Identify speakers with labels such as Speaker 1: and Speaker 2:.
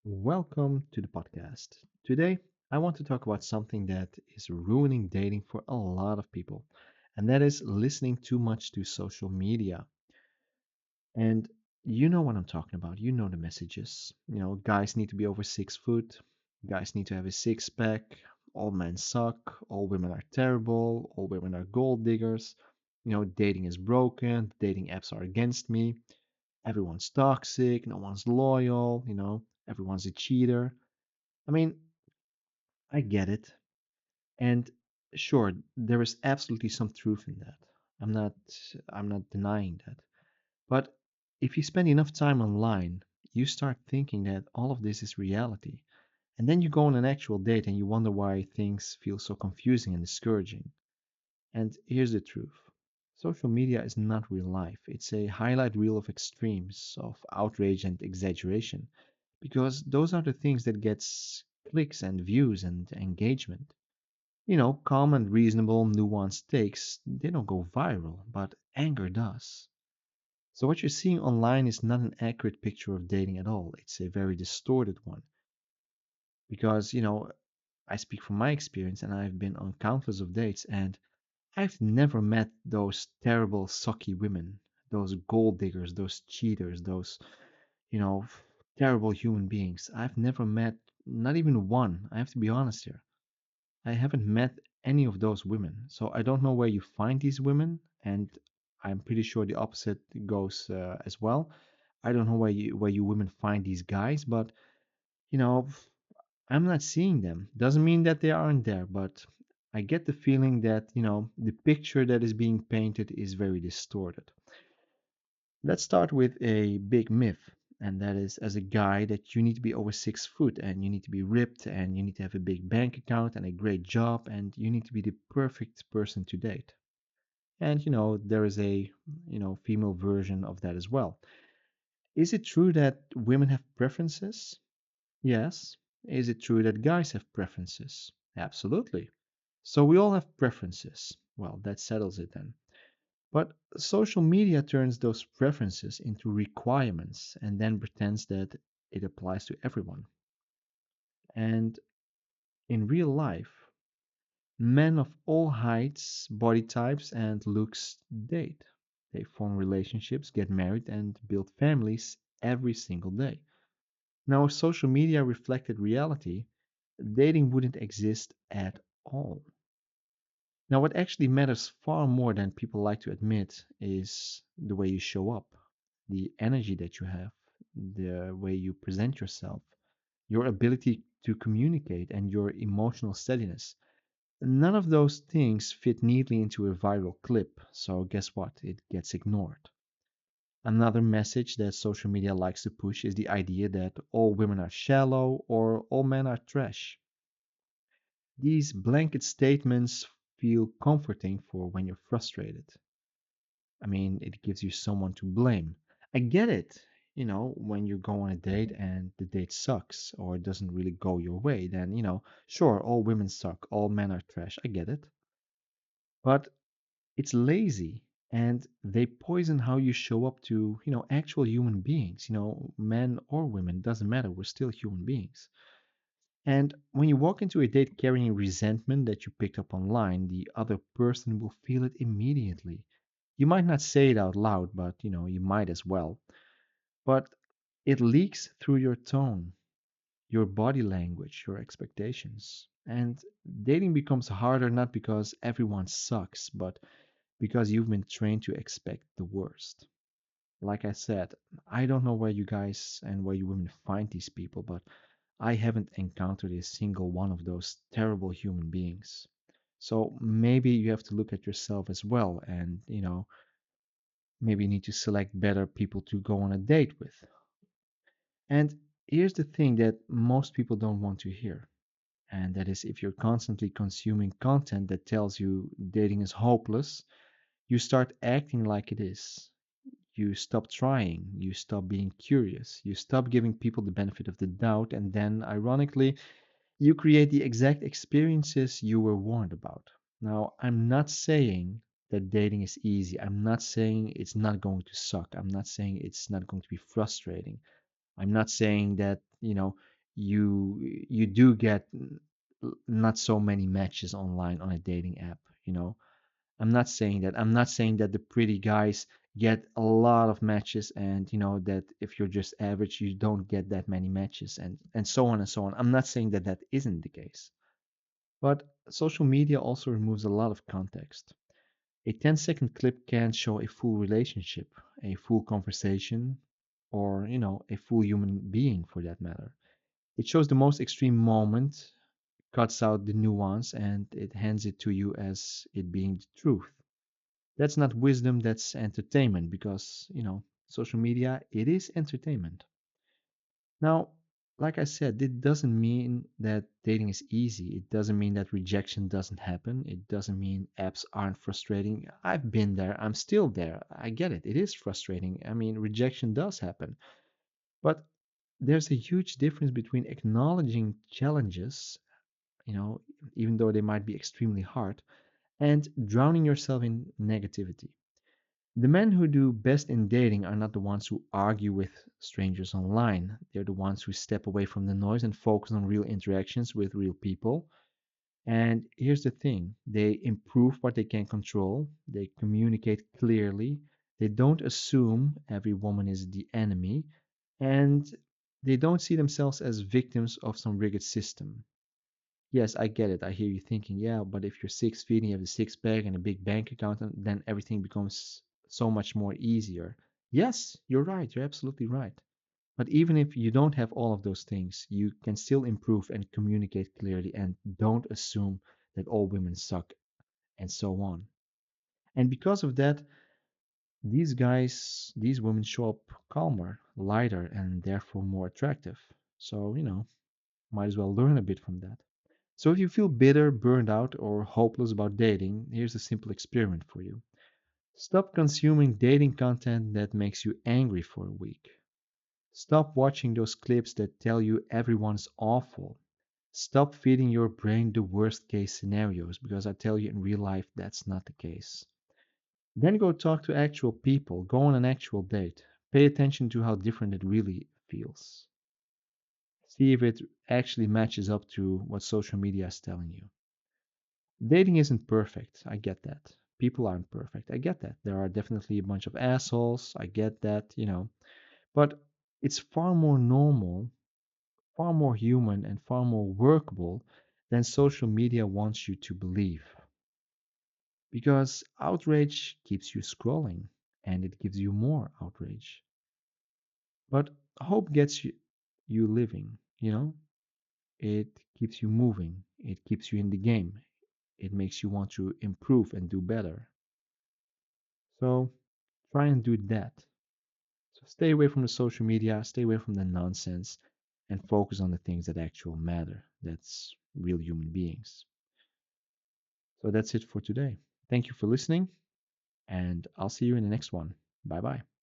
Speaker 1: Welcome to the podcast. Today, I want to talk about something that is ruining dating for a lot of people, and that is listening too much to social media. And you know what I'm talking about. You know the messages. Guys need to be over 6 foot, guys need to have a six pack, all men suck, all women are terrible, all women are gold diggers. Dating is broken, dating apps are against me, everyone's toxic, no one's loyal, everyone's a cheater. I mean, I get it. And sure, there is absolutely some truth in that. I'm not I'm not denying that. But if you spend enough time online, you start thinking that all of this is reality. And then you go on an actual date and you wonder why things feel so confusing and discouraging. And here's the truth. Social media is not real life. It's a highlight reel of extremes, of outrage and exaggeration, because those are the things that gets clicks and views and engagement. Calm and reasonable, nuanced takes, they don't go viral, but anger does. So what you're seeing online is not an accurate picture of dating at all. It's a very distorted one. Because, I speak from my experience and I've been on countless of dates and I've never met those terrible, sucky women, those gold diggers, those cheaters, those, you know, terrible human beings. I've never met not even one. I have to be honest here. I haven't met any of those women, so I don't know where you find these women, and I'm pretty sure the opposite goes as well. I don't know where you women find these guys, but you know, I'm not seeing them. Doesn't mean that they aren't there, but I get the feeling that the picture that is being painted is very distorted. Let's start with a big myth, and that is as a guy that you need to be over 6 foot and you need to be ripped and you need to have a big bank account and a great job and you need to be the perfect person to date. And there is a female version of that as well. Is it true that women have preferences? Yes. Is it true that guys have preferences? Absolutely. So we all have preferences. Well, that settles it then. But social media turns those preferences into requirements and then pretends that it applies to everyone. And in real life, men of all heights, body types, and looks date. They form relationships, get married, and build families every single day. Now, if social media reflected reality, dating wouldn't exist at all. Now, what actually matters far more than people like to admit is the way you show up, the energy that you have, the way you present yourself, your ability to communicate, and your emotional steadiness. None of those things fit neatly into a viral clip, so guess what? It gets ignored. Another message that social media likes to push is the idea that all women are shallow or all men are trash. These blanket statements feel comforting for when you're frustrated. I mean, it gives you someone to blame. I get it. When you go on a date and the date sucks or it doesn't really go your way, then, sure, all women suck, all men are trash. I get it. But it's lazy and they poison how you show up to, actual human beings, men or women, doesn't matter. We're still human beings. And when you walk into a date carrying resentment that you picked up online, the other person will feel it immediately. You might not say it out loud, but you might as well. But it leaks through your tone, your body language, your expectations. And dating becomes harder not because everyone sucks, but because you've been trained to expect the worst. Like I said, I don't know where you guys and where you women find these people, but I haven't encountered a single one of those terrible human beings. So maybe you have to look at yourself as well and, maybe you need to select better people to go on a date with. And here's the thing that most people don't want to hear. And that is if you're constantly consuming content that tells you dating is hopeless, you start acting like it is. You stop trying, you stop being curious, you stop giving people the benefit of the doubt, and then, ironically, you create the exact experiences you were warned about. Now, I'm not saying that dating is easy. I'm not saying it's not going to suck. I'm not saying it's not going to be frustrating. I'm not saying that, you do get not so many matches online on a dating app, you know. I'm not saying that. I'm not saying that the pretty guys get a lot of matches and you know that if you're just average you don't get that many matches and so on and so on. I'm not saying that that isn't the case. But social media also removes a lot of context. A 10-second clip can show a full relationship, a full conversation, or, you know, a full human being for that matter. It shows the most extreme moment, cuts out the nuance, and it hands it to you as it being the truth. That's not wisdom, that's entertainment because, you know, social media, it is entertainment. Now, like I said, it doesn't mean that dating is easy. It doesn't mean that rejection doesn't happen. It doesn't mean apps aren't frustrating. I've been there. I'm still there. I get it. It is frustrating. I mean, rejection does happen. But there's a huge difference between acknowledging challenges, you know, even though they might be extremely hard, and drowning yourself in negativity. The men who do best in dating are not the ones who argue with strangers online. They're the ones who step away from the noise and focus on real interactions with real people. And here's the thing, they improve what they can control, they communicate clearly, they don't assume every woman is the enemy, and they don't see themselves as victims of some rigged system. Yes, I get it. I hear you thinking, yeah, but if you're 6 feet and you have a six pack and a big bank account, then everything becomes so much more easier. Yes, you're right. You're absolutely right. But even if you don't have all of those things, you can still improve and communicate clearly and don't assume that all women suck and so on. And because of that, these guys, these women show up calmer, lighter, and therefore more attractive. So, you know, might as well learn a bit from that. So if you feel bitter, burned out, or hopeless about dating, here's a simple experiment for you. Stop consuming dating content that makes you angry for a week. Stop watching those clips that tell you everyone's awful. Stop feeding your brain the worst case scenarios because I tell you in real life that's not the case. Then go talk to actual people, go on an actual date. Pay attention to how different it really feels. See if it actually matches up to what social media is telling you. Dating isn't perfect. I get that. People aren't perfect. I get that. There are definitely a bunch of assholes. I get that, you know. But it's far more normal, far more human, and far more workable than social media wants you to believe. Because outrage keeps you scrolling and it gives you more outrage. But hope gets you living, you know? It keeps you moving, it keeps you in the game, it makes you want to improve and do better. So try and do that. So stay away from the social media, stay away from the nonsense, and focus on the things that actually matter. That's real human beings. So that's it for today. Thank you for listening, and I'll see you in the next one. Bye bye.